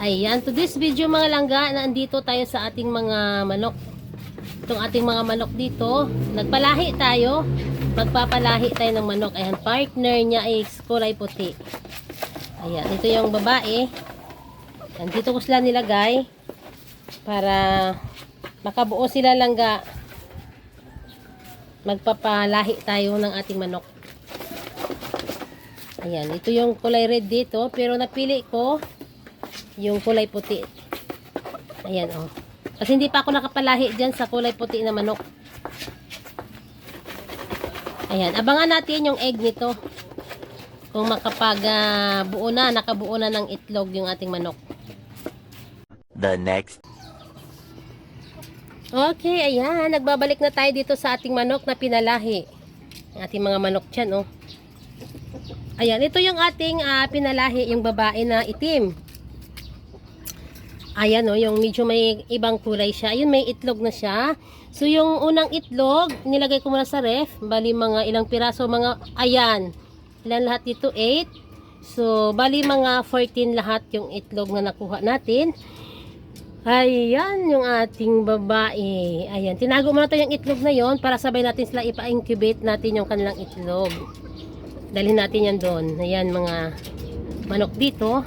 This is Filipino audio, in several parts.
Ayan, to this video mga langga, nandito tayo sa ating mga manok. Itong ating mga manok dito, nagpalahi tayo. Magpapalahi tayo ng manok. Ayan, partner niya ay kulay puti. Ayan, ito yung babae. Ayan, dito ko sila nilagay para makabuo sila langga. Magpapalahi tayo ng ating manok. Ayan, ito yung kulay red dito, pero napili ko yung kulay puti. Ayan, oh. Kasi hindi pa ako nakapalahi dyan sa kulay puti na manok. Ayan, abangan natin yung egg nito. Kung makapag-buo na, nakabuo na ng itlog yung ating manok. The next. Okay, ayan. Nagbabalik na tayo dito sa ating manok na pinalahi. Yung ating mga manok dyan, oh. Ayan, ito yung ating pinalahi, yung babae na itim. Ayan, oh, yung medyo may ibang kulay siya. Ayun, may itlog na siya. So, yung unang itlog, nilagay ko muna sa ref. Bali, mga ilang piraso, mga, ayan. Ilan lahat dito? 8. So, bali, mga 14 lahat yung itlog na nakuha natin. Ayan, yung ating babae. Ayan, tinago muna tayo yung itlog na yon para sabay natin sila ipa-incubate natin yung kanilang itlog. Dalhin natin yan doon. Ayan, mga manok dito.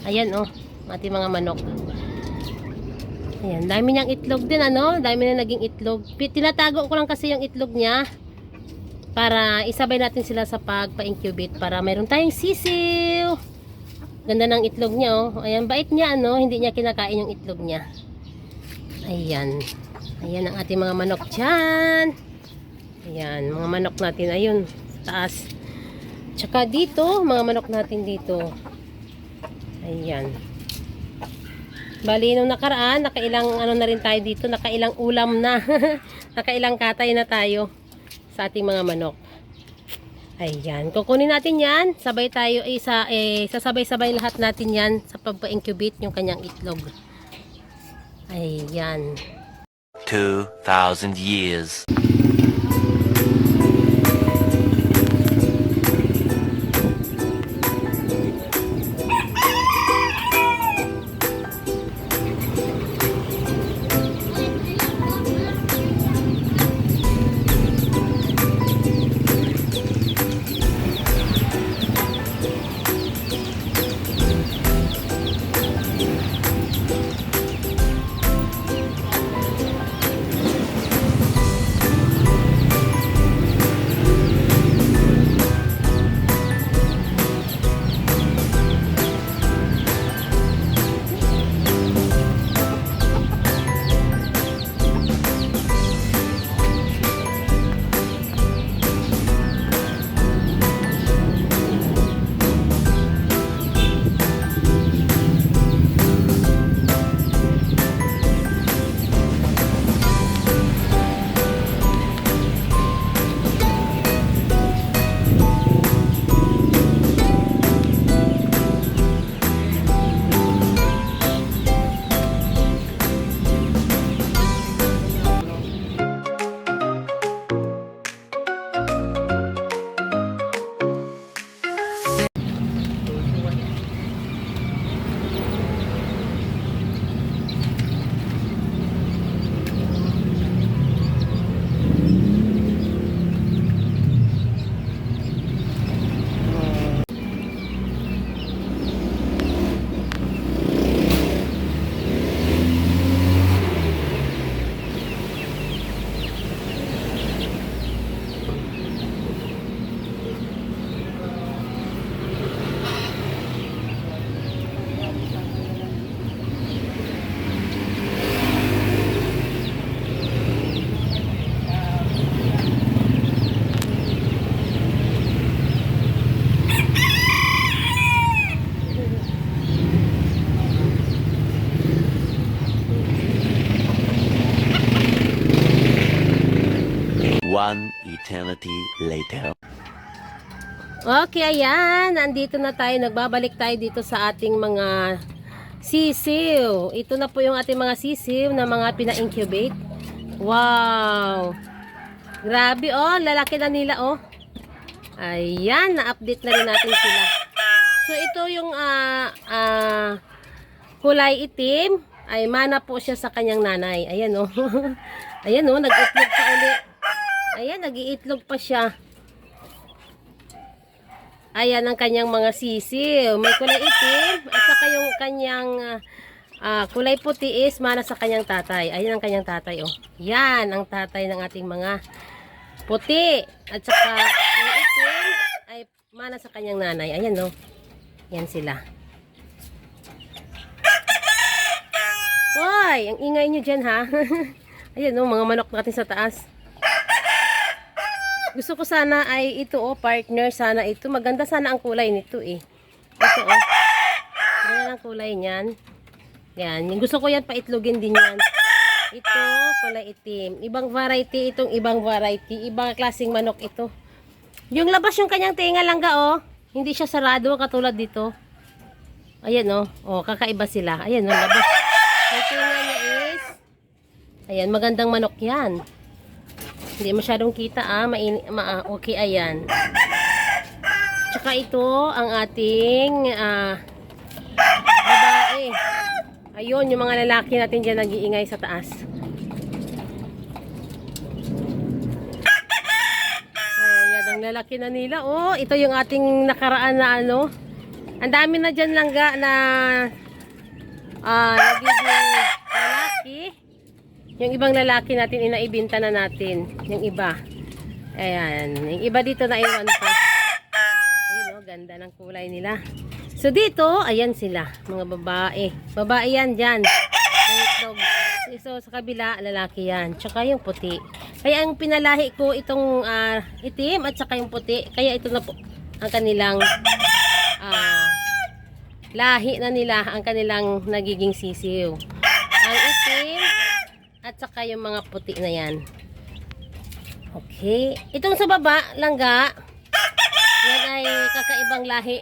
Ayan, oh. Ating mga manok. Ayan, dami niyang itlog din, ano? Dami na naging itlog. Tinatago ko lang kasi yung itlog niya para isabay natin sila sa pagpa-incubate para mayroon tayong sisiw. Ganda ng itlog niya, oh. Ayan, bait niya, ano? Hindi niya kinakain yung itlog niya. Ayan. Ayan ang ating mga manok dyan. Ayan, mga manok natin. Ayun, sa taas. Tsaka dito, mga manok natin dito. Ayan. Bali, nung nakaraan, nakailang ano na rin tayo dito, nakailang ulam na. Nakailang katay na tayo sa ating mga manok. Ayan, kukunin natin yan. Sabay tayo, sasabay-sabay lahat natin yan sa pagpa-incubate yung kanyang itlog. Ayan. 2,000 years. One eternity later. Okay, ayan. Nandito na tayo. Nagbabalik tayo dito sa ating mga sisiw. Ito na po yung ating mga sisiw na mga pina-incubate. Wow! Grabe, oh. Lalaki na nila, oh. Ayan. Na-update na rin natin sila. So, ito yung kulay itim, ay mana po siya sa kanyang nanay. Ayan o. Ayan o, nag-itlog pa ulit. Ayan, nag-iitlog pa siya. Ayan ang kanyang mga sisiw. May kulay itim at saka yung kanyang kulay puti is mana sa kanyang tatay. Ayan ang kanyang tatay oh. Yan ang tatay ng ating mga puti. At saka yung itim ay mana sa kanyang nanay. Ayan oh. Yan sila. Hoy, ang ingay nyo dyan ha. Ayan oh, mga manok natin sa taas. Gusto ko sana ay ito oh, partner, sana ito. Maganda sana ang kulay nito eh. Ito oh. Ganyan ang kulay niyan. Yan. Gusto ko yan paitlogin din yan. Ito, kulay itim. Ibang variety itong ibang variety. Ibang klaseng manok ito. Yung labas yung kanyang tinga langga oh. Hindi siya sarado katulad dito. Ayan oh. Oh, kakaiba sila. Ayan oh, labas. Yung tinga niya is ayan, magandang manok yan. Hindi masyadong kita okay, ayan. Tsaka ito ang ating babae. Ayun, yung mga lalaki natin dyan nag-iingay sa taas. Ayan, ang lalaki na nila. Oh, ito yung ating nakaraan na ano. Ang dami na dyan langga na nagiging lalaki. Yung ibang lalaki natin, inaibinta na natin. Yung iba. Ayan. Yung iba dito na iwan pa. Ayun o, ganda ng kulay nila. So dito, ayan sila. Mga babae. Babae yan dyan. So sa kabila, lalaki yan. Tsaka yung puti. Kaya ang pinalahi ko itong itim at saka yung puti. Kaya ito na po ang kanilang lahi na nila. Ang kanilang nagiging sisiw. Ang itim at saka yung mga puti na yan. Okay. Itong sa baba, langga. Yan ay kakaibang lahi.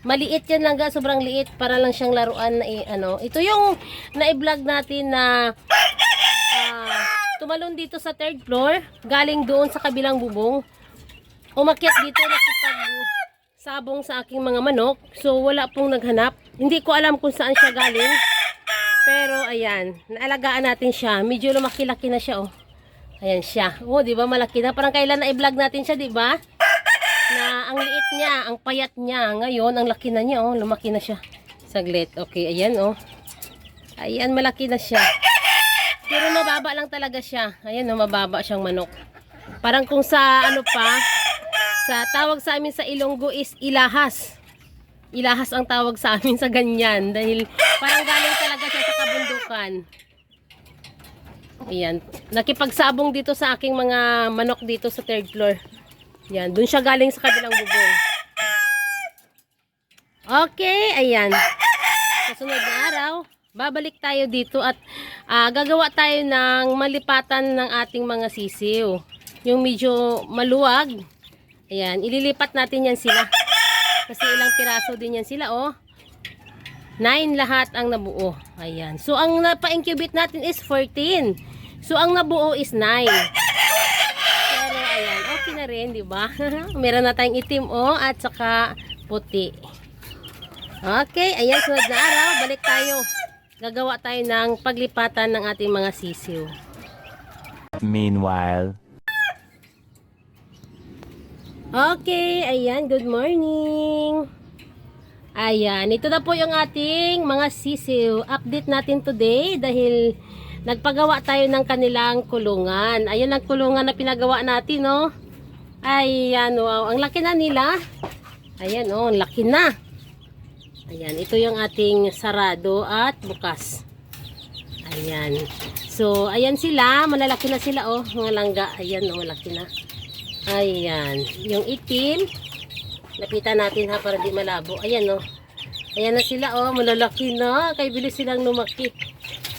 Maliit yan langga. Sobrang liit. Para lang siyang laruan na ano. Ito yung na-vlog natin na tumalon dito sa 3rd floor. Galing doon sa kabilang bubong. Umakyat dito. Nakipag-sabong sa aking mga manok. So wala pong naghanap. Hindi ko alam kung saan siya galing. Pero ayan, naalagaan natin siya. Medyo lumaki-laki na siya oh. Ayan siya. Oh, 'di ba malaki na? Parang kailan na i-vlog natin siya, 'di ba? Na ang liit niya, ang payat niya. Ngayon, ang laki na niya oh, lumaki na siya. Saglit. Okay, ayan oh. Ayan, malaki na siya. Pero mababa lang talaga siya. Ayan oh, mababa siyang manok. Parang kung sa ano pa, sa tawag sa amin sa Ilonggo is ilahas. Ilahas ang tawag sa amin sa ganyan dahil parang galing talaga siya sa kabundukan. Ayan. Nakipagsabong dito sa aking mga manok dito sa 3rd floor. Ayan. Doon siya galing sa kabilang bubong. Okay. Ayan. Sa sunod na araw, babalik tayo dito at gagawa tayo ng malipatan ng ating mga sisiw. Yung medyo maluwag. Ayan. Ililipat natin yan sila. Kasi ilang piraso din yan sila, oh. 9 lahat ang nabuo. Ayan. So, ang napa-incubate natin is 14. So, ang nabuo is 9. Pero, ayan. Okay na rin, di ba? Meron na tayong itim, oh. At saka puti. Okay. Ayan, sunod na araw. Balik tayo. Gagawa tayo ng paglipatan ng ating mga sisiw. Meanwhile. Okay, ayan, good morning. Ayan, ito na po yung ating mga sisiw. Update natin today dahil nagpagawa tayo ng kanilang kulungan. Ayan ang kulungan na pinagawa natin, no? Ayan, wow, ang laki na nila. Ayan, oh, ang laki na. Ayan, ito yung ating sarado at bukas. Ayan. So, ayan sila, malalaki na sila, oh, mga langga. Ayan, oh, malaki na. Ayan, yung itim, lapitan natin ha para di malabo. Ayan oh. Ayan na sila oh, malalaki na. Kaya bilis silang lumaki.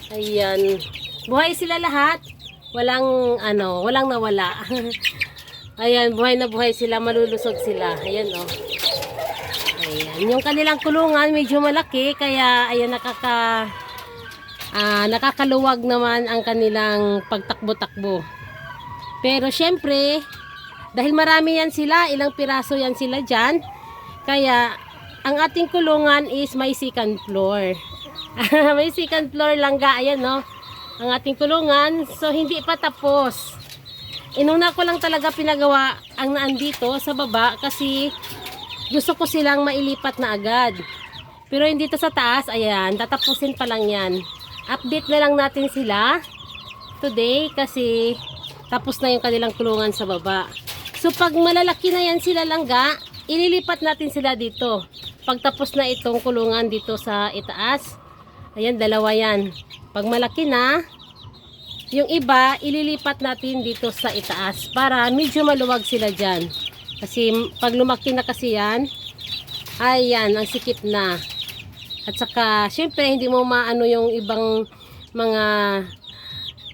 Ayan. Buhay sila lahat. Walang walang nawala. Ayan, buhay na buhay sila, malulusog sila. Ayan oh. Ayan, yung kanilang kulungan medyo malaki kaya ayan nakakaluwag naman ang kanilang pagtakbo-takbo. Pero syempre, dahil marami yan sila, ilang piraso yan sila dyan, kaya ang ating kulungan is may 2nd floor. May second floor langga. Ayan, no? Ang ating kulungan. So, hindi pa tapos. Inuna ko lang talaga pinagawa ang naandito sa baba kasi gusto ko silang mailipat na agad. Pero hindi to sa taas. Ayan, tatapusin pa lang yan. Update na lang natin sila today kasi tapos na yung kanilang kulungan sa baba. So, pag malalaki na yan sila langga, ililipat natin sila dito. Pag tapos na itong kulungan dito sa itaas, ayan, dalawa yan. Pag malaki na, yung iba, ililipat natin dito sa itaas para medyo maluwag sila dyan. Kasi pag lumaki na kasi yan, ayan, ang sikip na. At saka, syempre, hindi mo maano yung ibang mga,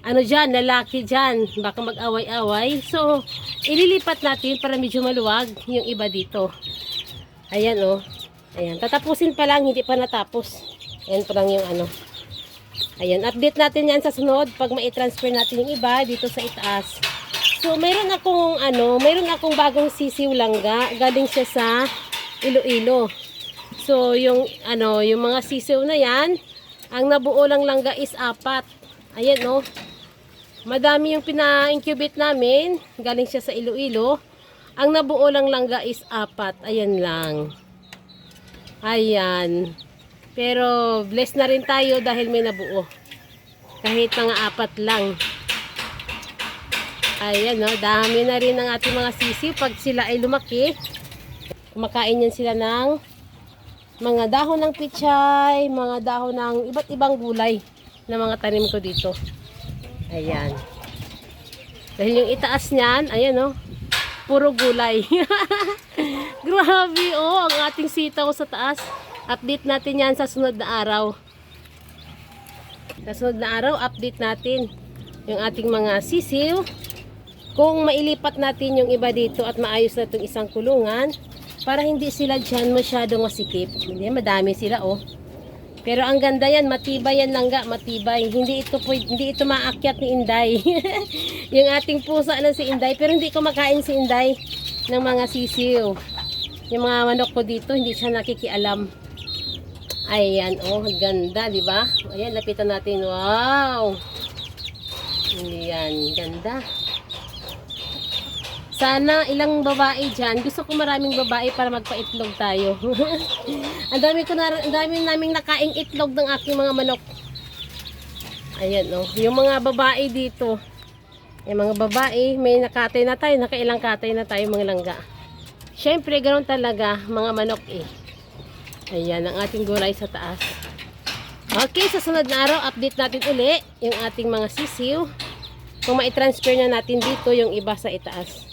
ano dyan, lalaki dyan. Baka mag-away-away. So, ililipat natin para medyo maluwag yung iba dito. Ayan, oh. Ayan, tatapusin pa lang, hindi pa natapos. Ayan pa lang yung ano. Ayan, update natin yan sa sunod pag mai-transfer natin yung iba dito sa itaas. So, mayroon akong bagong sisiw langga. Galing siya sa Iloilo. So, yung mga sisiw na yan, ang nabuo lang langga is 4. Ayan, no. Madami yung pina-incubate namin. Galing siya sa Iloilo. Ang nabuo lang langga is 4. Ayan lang. Ayan. Pero blessed na rin tayo dahil may nabuo. Kahit mga 4 lang. Ayan, no, dami na rin ang ating mga sisiw. Pag sila ay lumaki, kumakain yan sila ng mga dahon ng pichay, mga dahon ng iba't ibang gulay na mga tanim ko dito. Ayan. Dahil yung itaas niyan, ayan, no, puro gulay. Grabe, oh, ang ating sitaw sa taas. Update natin yan sa sunod na araw. Sa sunod na araw, update natin yung ating mga sisiw. Kung mailipat natin yung iba dito at maayos na itong isang kulungan, para hindi sila dyan masyadong masikip. Hindi, madami sila, oh. Pero ang ganda yan, matibay yan langga, matibay. Hindi ito maakyat ni Inday. Yung ating pusa na si Inday, pero hindi ko makain si Inday ng mga sisiw. Yung mga manok ko dito, hindi siya nakikialam. Ayan, oh, ganda, di ba? Ayan, lapitan natin. Wow! Ayan, ganda. Sana ilang babae dyan. Gusto ko maraming babae para magpa-itlog tayo. ang dami naming nakaing itlog ng aking mga manok. Ayan, oh. Yung mga babae dito. Yung mga babae, may nakatay na tayo. Nakailang katay na tayo mga langga. Siyempre, ganoon talaga mga manok eh. Ayan, ang ating gulay sa taas. Okay, sa sunod na araw, update natin uli yung ating mga sisiw. Kung mai-transfer na natin dito yung iba sa itaas.